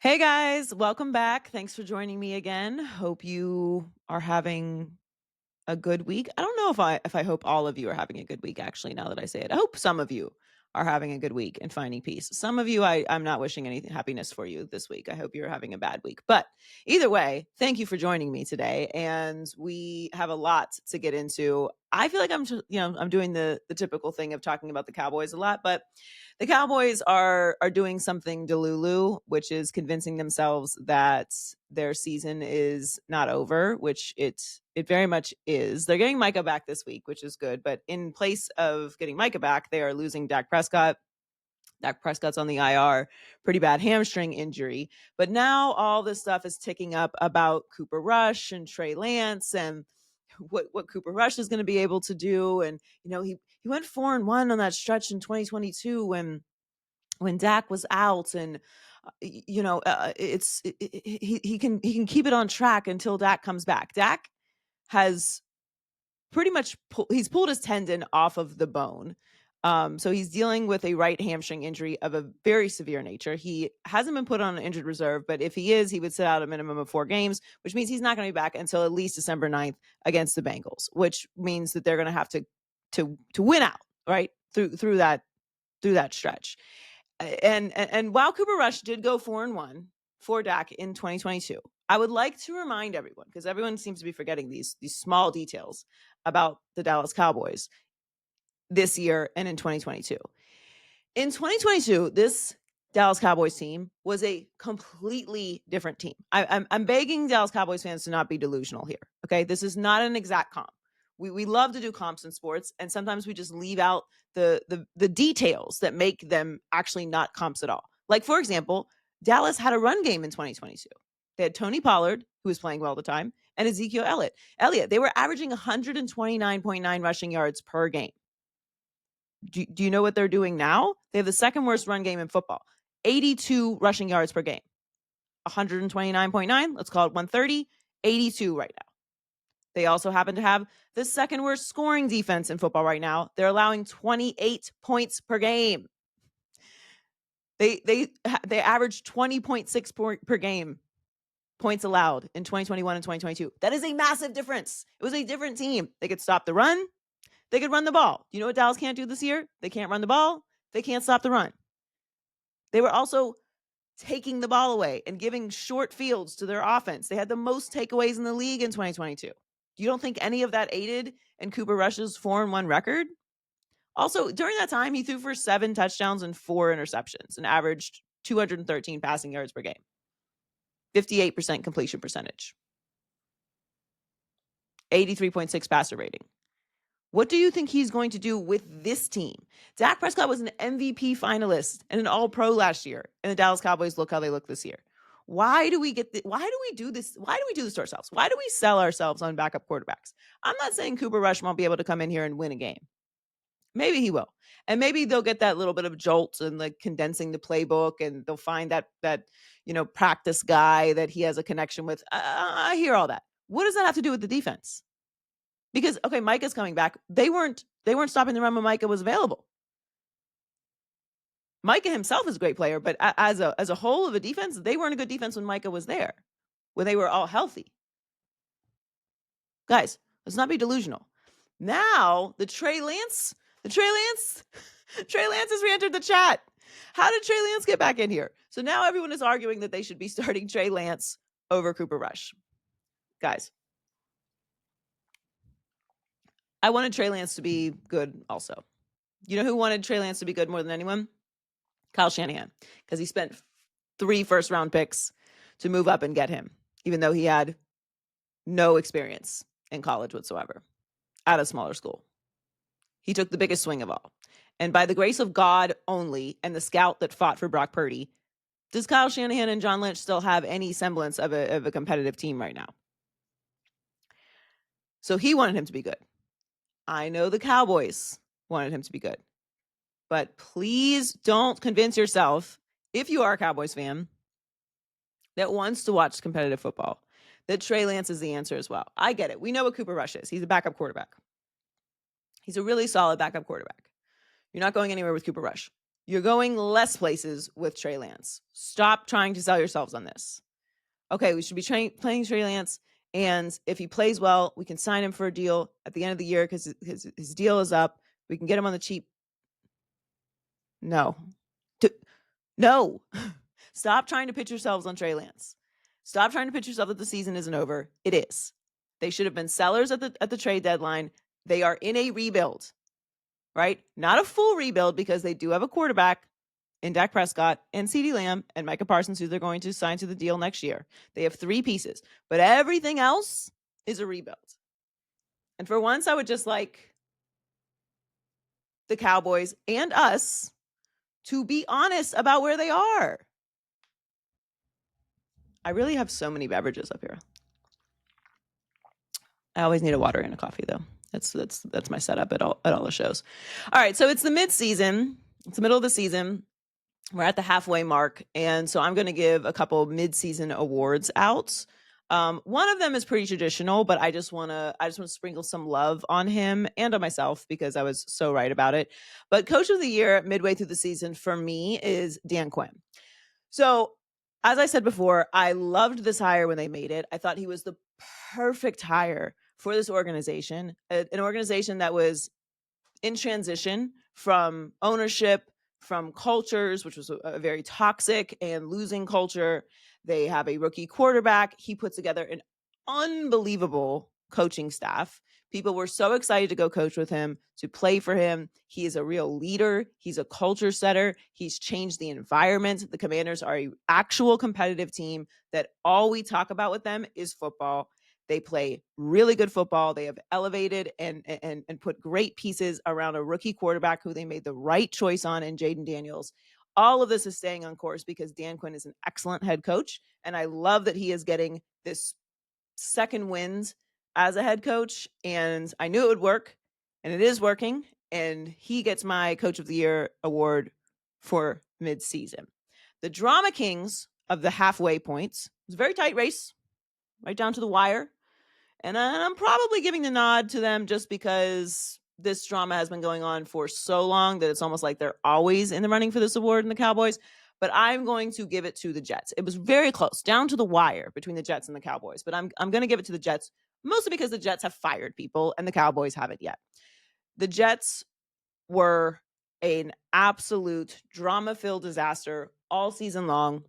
Hey guys, welcome back. Thanks for joining me again. Hope you are having a good week. I don't know if I hope all of you are having a good week actually now that I say it. I hope some of you are having a good week and finding peace. Some of you I'm not wishing any happiness for you this week. I hope you're having a bad week. But either way, thank you for joining me today and we have a lot to get into. I feel like I'm doing the typical thing of talking about the Cowboys a lot, but the Cowboys are doing something DeLuLu, which is convincing themselves that their season is not over, which it very much is. They're getting Micah back this week, which is good, but in place of getting Micah back, they are losing Dak Prescott. Dak Prescott's on the IR, pretty bad hamstring injury. But now all this stuff is ticking up about Cooper Rush and Trey Lance and what Cooper Rush is going to be able to do. And he went 4-1 on that stretch in 2022 when Dak was out, and he can keep it on track until Dak comes back. Dak has pretty much he's pulled his tendon off of the bone. So he's dealing with a right hamstring injury of a very severe nature. He hasn't been put on an injured reserve, but if he is, he would sit out a minimum of 4 games, which means he's not going to be back until at least December 9th against the Bengals, which means that they're going to have to win out, right? Through that stretch. And while Cooper Rush did go 4-1 for Dak in 2022, I would like to remind everyone, because everyone seems to be forgetting these small details about the Dallas Cowboys this year and in 2022. In 2022, this Dallas Cowboys team was a completely different team. I'm begging Dallas Cowboys fans to not be delusional here. Okay, this is not an exact comp. We love to do comps in sports, and sometimes we just leave out the details that make them actually not comps at all. Like, for example, Dallas had a run game in 2022. They had Tony Pollard, who was playing well at the time, and Ezekiel Elliott. They were averaging 129.9 rushing yards per game. Do you know what they're doing now? They have the second worst run game in football, 82 rushing yards per game. 129.9, let's call it 130, 82 right now. They also happen to have the second worst scoring defense in football right now. They're allowing 28 points per game. They average 20.6 per game points allowed in 2021 and 2022. That is a massive difference. It was a different team. They could stop the run. They could run the ball. You know what Dallas can't do this year? They can't run the ball. They can't stop the run. They were also taking the ball away and giving short fields to their offense. They had the most takeaways in the league in 2022. You don't think any of that aided in Cooper Rush's 4-1 record? Also, during that time, he threw for 7 touchdowns and 4 interceptions and averaged 213 passing yards per game. 58% completion percentage. 83.6 passer rating. What do you think he's going to do with this team? Dak Prescott was an MVP finalist and an All-Pro last year, and the Dallas Cowboys look how they look this year. Why do we do this? Why do we do this to ourselves? Why do we sell ourselves on backup quarterbacks? I'm not saying Cooper Rush won't be able to come in here and win a game. Maybe he will. And maybe they'll get that little bit of jolt and like condensing the playbook, and they'll find that practice guy that he has a connection with. I hear all that. What does that have to do with the defense? Because, okay, Micah's coming back. They weren't stopping the run when Micah was available. Micah himself is a great player, but as a whole of a defense, they weren't a good defense when Micah was there, when they were all healthy. Guys, let's not be delusional. Now, Trey Lance has re-entered the chat. How did Trey Lance get back in here? So now everyone is arguing that they should be starting Trey Lance over Cooper Rush. Guys, I wanted Trey Lance to be good also. You know who wanted Trey Lance to be good more than anyone? Kyle Shanahan, because he spent 3 first-round picks to move up and get him, even though he had no experience in college whatsoever at a smaller school. He took the biggest swing of all. And by the grace of God only and the scout that fought for Brock Purdy, does Kyle Shanahan and John Lynch still have any semblance of a competitive team right now? So he wanted him to be good. I know the Cowboys wanted him to be good. But please don't convince yourself, if you are a Cowboys fan that wants to watch competitive football, that Trey Lance is the answer as well. I get it. We know what Cooper Rush is. He's a backup quarterback. He's a really solid backup quarterback. You're not going anywhere with Cooper Rush. You're going less places with Trey Lance. Stop trying to sell yourselves on this. Okay, we should be playing Trey Lance, and if he plays well, we can sign him for a deal at the end of the year because his deal is up. We can get him on the cheap. No. No. Stop trying to pitch yourselves on Trey Lance. Stop trying to pitch yourself that the season isn't over. It is. They should have been sellers at the trade deadline. They are in a rebuild, right? Not a full rebuild because they do have a quarterback in Dak Prescott and CeeDee Lamb and Micah Parsons, who they're going to sign to the deal next year. They have 3 pieces, but everything else is a rebuild. And for once, I would just like the Cowboys and us to be honest about where they are. I really have so many beverages up here. I always need a water and a coffee, though. That's my setup at all the shows. All right, so it's the midseason. It's the middle of the season. We're at the halfway mark, and so I'm going to give a couple midseason awards out. One of them is pretty traditional, but I just want to sprinkle some love on him and on myself because I was so right about it. But Coach of the Year midway through the season for me is Dan Quinn. So, as I said before, I loved this hire when they made it. I thought he was the perfect hire for this organization, an organization that was in transition from ownership, from cultures, which was a very toxic and losing culture. They have a rookie quarterback. He put together an unbelievable coaching staff. People were so excited to go coach with him, to play for him. He is a real leader. He's a culture setter. He's changed the environment. The Commanders are an actual competitive team that all we talk about with them is football. They play really good football. They have elevated and put great pieces around a rookie quarterback who they made the right choice on in Jaden Daniels. All of this is staying on course because Dan Quinn is an excellent head coach. And I love that he is getting this second wind as a head coach. And I knew it would work, and it is working. And he gets my Coach of the Year award for midseason. The Drama Kings of the halfway points. It was a very tight race, right down to the wire. And I'm probably giving the nod to them just because this drama has been going on for so long that it's almost like they're always in the running for this award in the Cowboys. But I'm going to give it to the Jets. It was very close, down to the wire between the Jets and the Cowboys. But I'm going to give it to the Jets, mostly because the Jets have fired people and the Cowboys haven't yet. The Jets were an absolute drama-filled disaster all season long.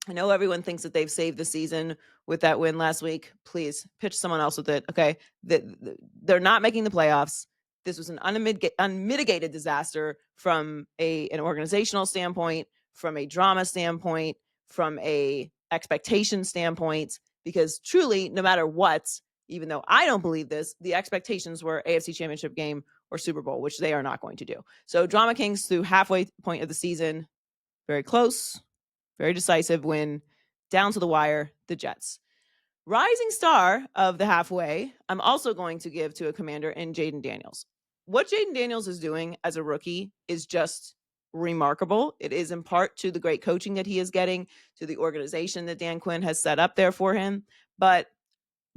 I know everyone thinks that they've saved the season with that win last week. Please pitch someone else with it. Okay. They're not making the playoffs. This was an unmitigated disaster from an organizational standpoint, from a drama standpoint, from a expectation standpoint, because truly, no matter what, even though I don't believe this, the expectations were AFC Championship game or Super Bowl, which they are not going to do. So Drama Kings through halfway point of the season, very close. Very decisive win, down to the wire, the Jets. Rising star of the halfway, I'm also going to give to a Commander in Jaden Daniels. What Jaden Daniels is doing as a rookie is just remarkable. It is in part to the great coaching that he is getting, to the organization that Dan Quinn has set up there for him. But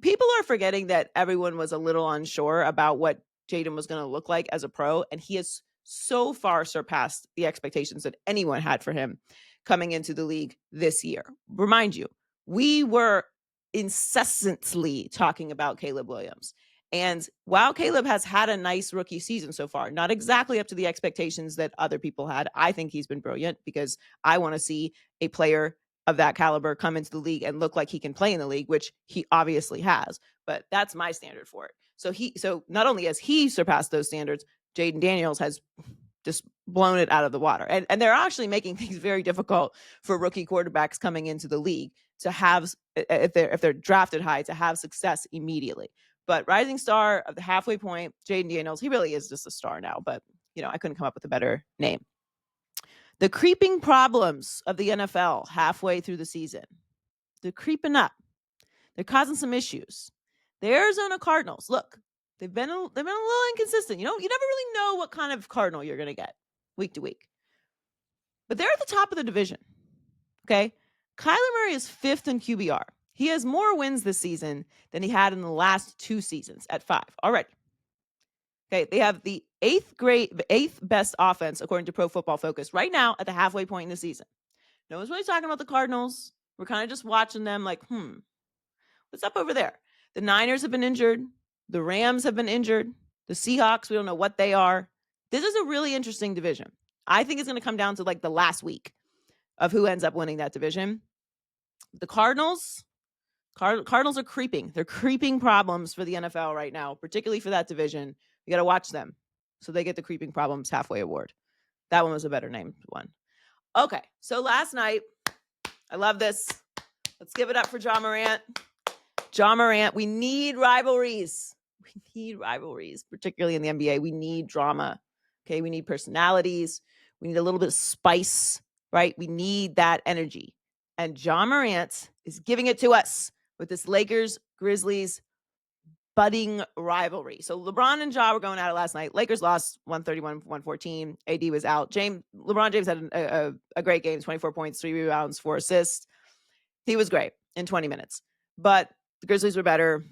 people are forgetting that everyone was a little unsure about what Jaden was going to look like as a pro, and he has so far surpassed the expectations that anyone had for him coming into the league this year. Remind you, we were incessantly talking about Caleb Williams. And while Caleb has had a nice rookie season so far, not exactly up to the expectations that other people had, I think he's been brilliant because I want to see a player of that caliber come into the league and look like he can play in the league, which he obviously has. But that's my standard for it. So not only has he surpassed those standards, Jaden Daniels has just blown it out of the water. And they're actually making things very difficult for rookie quarterbacks coming into the league to have, if they're drafted high, to have success immediately. But rising star of the halfway point, Jaden Daniels, he really is just a star now, but I couldn't come up with a better name. The creeping problems of the NFL halfway through the season. They're creeping up. They're causing some issues. The Arizona Cardinals, look, they've been a little inconsistent. You never really know what kind of Cardinal you're going to get week to week. But they're at the top of the division. Okay? Kyler Murray is 5th in QBR. He has more wins this season than he had in the last 2 seasons at 5 already. Okay, they have the eighth best offense according to Pro Football Focus right now at the halfway point in the season. No one's really talking about the Cardinals. We're kind of just watching them like, what's up over there? The Niners have been injured. The Rams have been injured. The Seahawks, we don't know what they are. This is a really interesting division. I think it's going to come down to like the last week of who ends up winning that division. The Cardinals are creeping. They're creeping problems for the NFL right now, particularly for that division. You got to watch them. So they get the Creeping Problems Halfway Award. That one was a better named one. Okay, so last night, I love this. Let's give it up for Ja Morant. Ja Morant, we need rivalries. We need rivalries, particularly in the NBA. We need drama. Okay, we need personalities. We need a little bit of spice, right? We need that energy. And Ja Morant is giving it to us with this Lakers-Grizzlies budding rivalry. So LeBron and Ja were going at it last night. Lakers lost 131-114. AD was out. LeBron James had a great game, 24 points, 3 rebounds, 4 assists. He was great in 20 minutes. But the Grizzlies were better.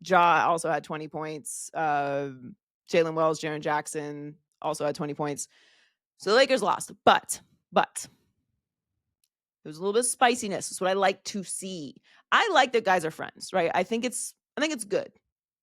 Ja also had 20 points. Jalen Wells, Jaren Jackson also had 20 points. So the Lakers lost. But there was a little bit of spiciness. That's what I like to see. I like that guys are friends, right? I think it's good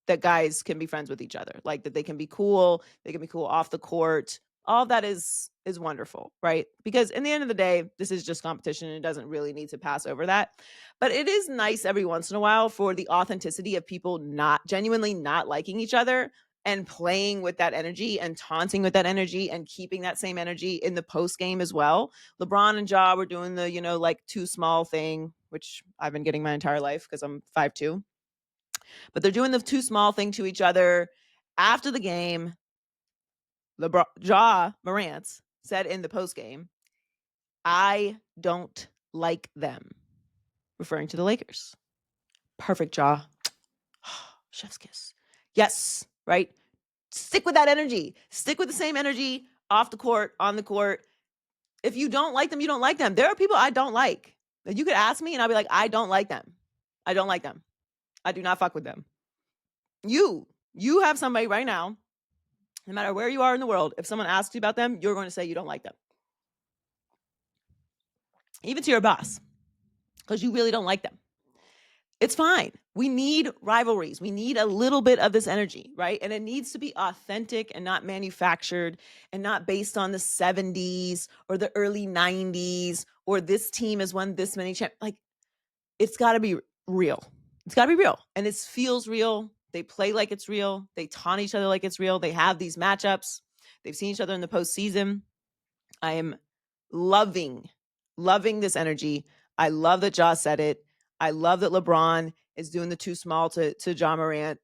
that guys can be friends with each other, like that they can be cool. They can be cool off the court. All of that is wonderful, right? Because in the end of the day, this is just competition and it doesn't really need to pass over that. But it is nice every once in a while for the authenticity of people genuinely not liking each other and playing with that energy and taunting with that energy and keeping that same energy in the post game as well. LeBron and Ja were doing the, like too small thing, which I've been getting my entire life because I'm 5'2". But they're doing the too small thing to each other. After the game, Ja Morant said in the post game, "I don't like them," referring to the Lakers. Perfect, Ja. Chef's kiss. Yes, right? Stick with that energy. Stick with the same energy off the court, on the court. If you don't like them, you don't like them. There are people I don't like. You could ask me and I'll be like, I don't like them. I don't like them. I do not fuck with them. You have somebody right now, no matter where you are in the world, if someone asks you about them, you're going to say you don't like them. Even to your boss, because you really don't like them. It's fine. We need rivalries. We need a little bit of this energy, right? And it needs to be authentic and not manufactured and not based on the 70s or the early 90s or this team has won this many championships. Like, it's got to be real. It's got to be real. And it feels real. They play like it's real. They taunt each other like it's real. They have these matchups. They've seen each other in the postseason. I am loving this energy. I love that Ja said it. I love that LeBron is doing the too small to Ja Morant.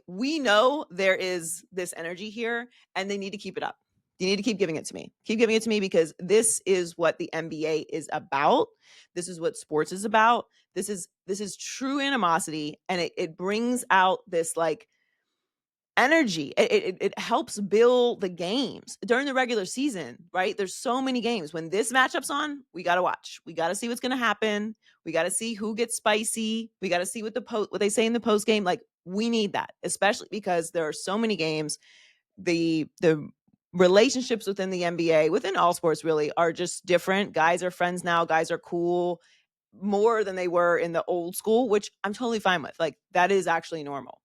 We know there is this energy here and they need to keep it up. You need to keep giving it to me. Keep giving it to me because this is what the NBA is about. This is what sports is about. This is true animosity and it brings out this like energy. It helps build the games during the regular season, right? There's so many games. When this matchup's on, we got to watch. We got to see what's going to happen. We got to see who gets spicy. We got to see what they say in the post game. Like, we need that, especially because there are so many games. The relationships within the NBA, within all sports really, are just different. Guys are friends now. Guys are cool more than they were in the old school, which I'm totally fine with. Like, that is actually normal.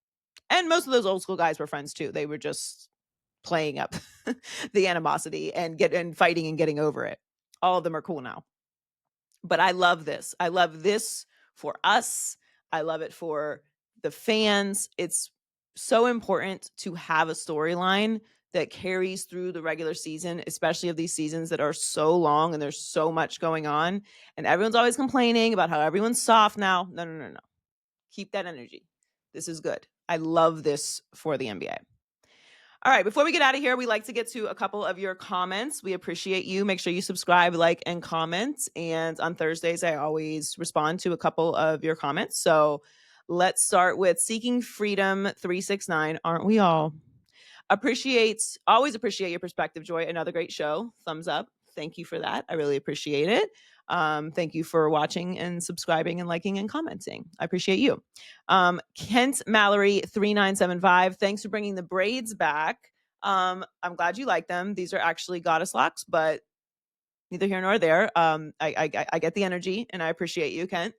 And most of those old school guys were friends too. They were just playing up the animosity and fighting and getting over it. All of them are cool now. But I love this. I love this for us. I love it for the fans. It's so important to have a storyline that carries through the regular season, especially of these seasons that are so long and there's so much going on. And everyone's always complaining about how everyone's soft now. No. Keep that energy. This is good. I love this for the NBA. All right, before we get out of here, we like to get to a couple of your comments. We appreciate you. Make sure you subscribe, like, and comment. And on Thursdays, I always respond to a couple of your comments. So let's start with Seeking Freedom 369. Aren't we all? Always appreciate your perspective, Joy. Another great show. Thumbs up. Thank you for that. I really appreciate it. Thank you for watching and subscribing and liking and commenting. I appreciate you. Kent Mallory 3975. Thanks for bringing the braids back. I'm glad you like them. These are actually goddess locks, but neither here nor there. I get the energy and I appreciate you, Kent.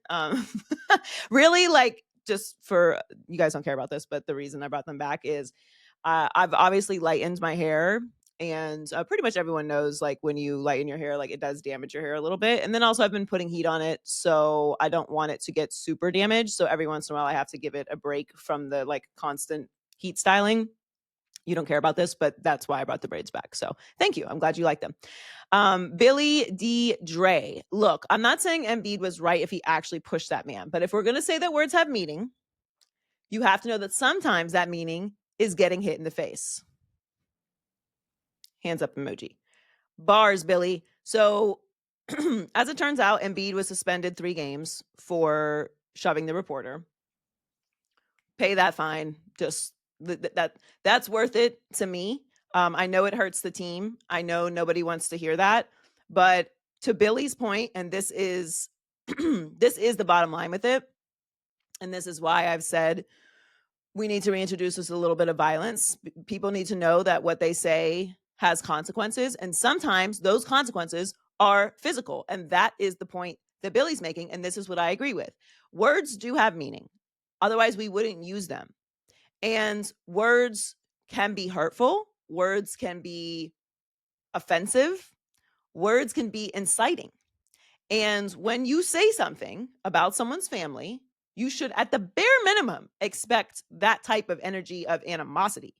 Really, like, just for you guys don't care about this, but the reason I brought them back is I've obviously lightened my hair, and pretty much everyone knows, like, when you lighten your hair, like, it does damage your hair a little bit. And then also I've been putting heat on it, so I don't want it to get super damaged. So every once in a while I have to give it a break from the like constant heat styling. You don't care about this, but that's why I brought the braids back. So thank you. I'm glad you like them. Billy D. Dre. Look, I'm not saying Embiid was right if he actually pushed that man, but if we're going to say that words have meaning, you have to know that sometimes that meaning is getting hit in the face. Hands up emoji. Bars, Billy. So as it turns out, Embiid was suspended 3 games for shoving the reporter. Pay that fine. Just that's worth it to me. I know it hurts the team. I know nobody wants to hear that, but to Billy's point, and this is this is the bottom line with it, and this is why I've said we need to reintroduce this a little bit of violence. People need to know that what they say has consequences, and sometimes those consequences are physical, and that is the point that Billy's making, and this is what I agree with. Words do have meaning. Otherwise, we wouldn't use them. And words can be hurtful. Words can be offensive. Words can be inciting. And when you say something about someone's family, you should, at the bare minimum, expect that type of energy of animosity.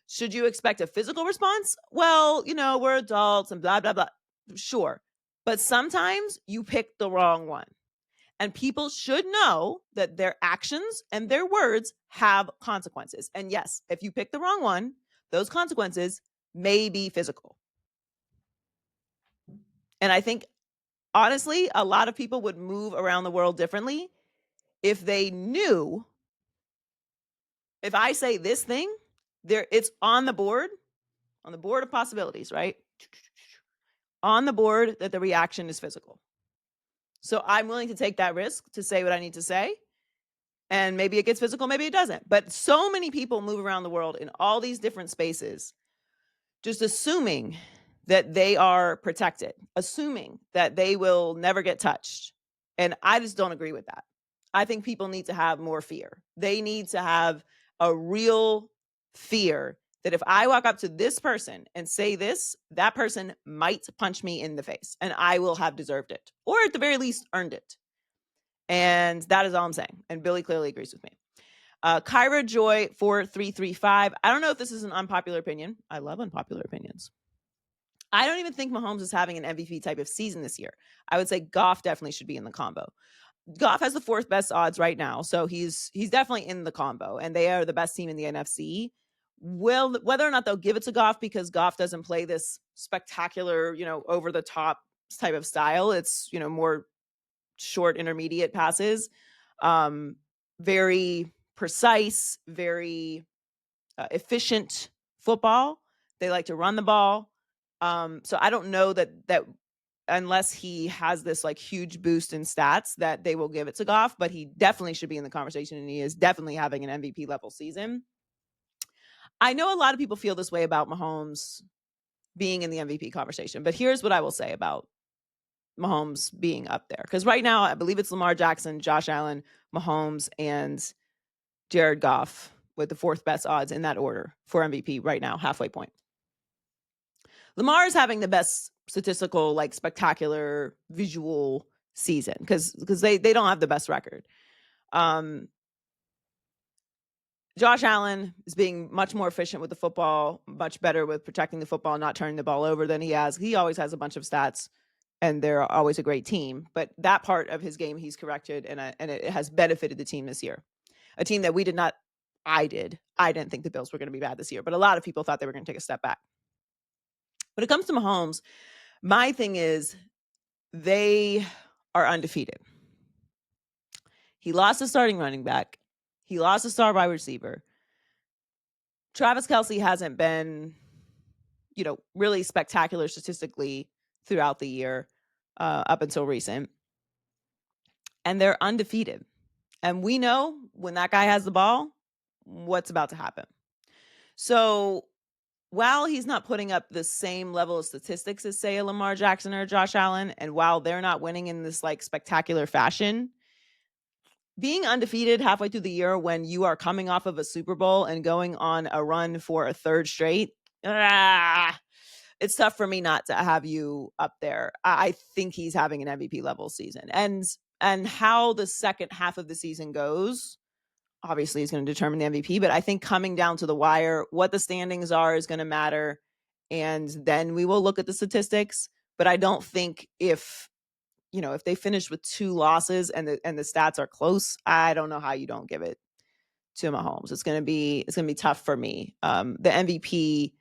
Should you expect a physical response? Well, we're adults and blah, blah, blah. Sure. But sometimes you pick the wrong one. And people should know that their actions and their words have consequences. And yes, if you pick the wrong one, those consequences may be physical. And I think, honestly, a lot of people would move around the world differently if they knew, if I say this thing, it's on the board of possibilities, right? On the board that the reaction is physical. So I'm willing to take that risk to say what I need to say. And maybe it gets physical, maybe it doesn't. But so many people move around the world in all these different spaces, just assuming that they are protected, assuming that they will never get touched. And I just don't agree with that. I think people need to have more fear. They need to have a real fear that if I walk up to this person and say this, that person might punch me in the face and I will have deserved it, or at the very least earned it. And that is all I'm saying. And Billy clearly agrees with me. Kyra Joy 4335. I don't know if this is an unpopular opinion. I love unpopular opinions. I don't even think Mahomes is having an MVP type of season this year. I would say Goff definitely should be in the combo. Goff has the 4th best odds right now, so he's definitely in the combo, and they are the best team in the NFC. Whether or not they'll give it to Goff because Goff doesn't play this spectacular, over the top type of style. It's more short intermediate passes, very precise, very efficient football. They like to run the ball. So I don't know that unless he has this like huge boost in stats that they will give it to Goff, but he definitely should be in the conversation, and he is definitely having an MVP level season. I know a lot of people feel this way about Mahomes being in the MVP conversation, but here's what I will say about Mahomes being up there. Because right now, I believe it's Lamar Jackson, Josh Allen, Mahomes, and Jared Goff with the 4th best odds in that order for MVP right now, halfway point. Lamar is having the best statistical, like spectacular visual season because they don't have the best record. Josh Allen is being much more efficient with the football, much better with protecting the football, not turning the ball over than he has. He always has a bunch of stats, and they're always a great team. But that part of his game, he's corrected, and it has benefited the team this year. A team that we did not, I didn't think the Bills were going to be bad this year, but a lot of people thought they were going to take a step back. When it comes to Mahomes, my thing is they are undefeated. He lost a starting running back. He lost a star wide receiver. Travis Kelce hasn't been, really spectacular statistically throughout the year. up until recent, and they're undefeated. And we know when that guy has the ball, what's about to happen. So while he's not putting up the same level of statistics as, say, a Lamar Jackson or Josh Allen, and while they're not winning in this like spectacular fashion, being undefeated halfway through the year when you are coming off of a Super Bowl and going on a run for a third straight, it's tough for me not to have you up there. I think he's having an MVP level season. And how the second half of the season goes, obviously is going to determine the MVP, but I think coming down to the wire, what the standings are is going to matter. And then we will look at the statistics. But I don't think if they finish with 2 losses and the stats are close, I don't know how you don't give it to Mahomes. It's gonna be tough for me. The MVP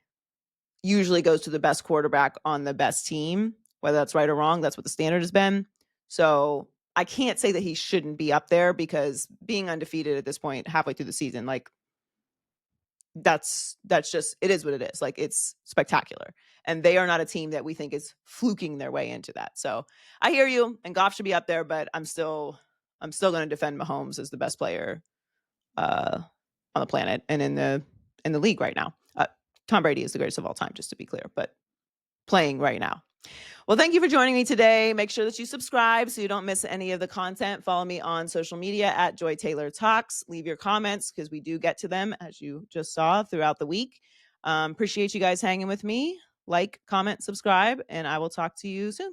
usually goes to the best quarterback on the best team, whether that's right or wrong. That's what the standard has been. So I can't say that he shouldn't be up there because being undefeated at this point, halfway through the season, like that's just, it is what it is. Like, it's spectacular. And they are not a team that we think is fluking their way into that. So I hear you, and Goff should be up there, but I'm still going to defend Mahomes as the best player on the planet and in the league right now. Tom Brady is the greatest of all time, just to be clear, but playing right now. Well, thank you for joining me today. Make sure that you subscribe so you don't miss any of the content. Follow me on social media at Joy Taylor Talks. Leave your comments because we do get to them, as you just saw, throughout the week. Appreciate you guys hanging with me. Like, comment, subscribe, and I will talk to you soon.